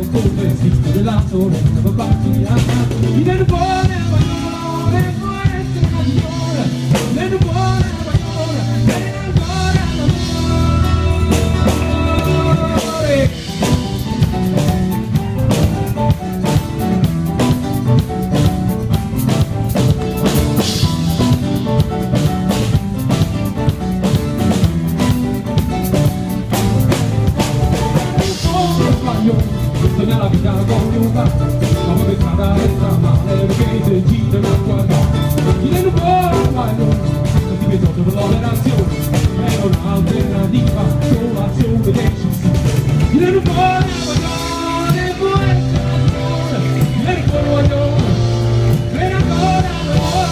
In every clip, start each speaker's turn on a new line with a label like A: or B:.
A: col vestito della sorella per partire nel buone bagnole può essere migliore nel buone bagnole nel buone amore. Sogna la vita coniuga, come che strada entra male, perché se gira una guarda. Chi non può mai non ti vedo per l'operazione, è un'alternativa, solazione decisiva. Chi non può guardare, può essere amore, chi non può guardare, per ancora amore.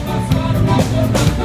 A: Passare una giornata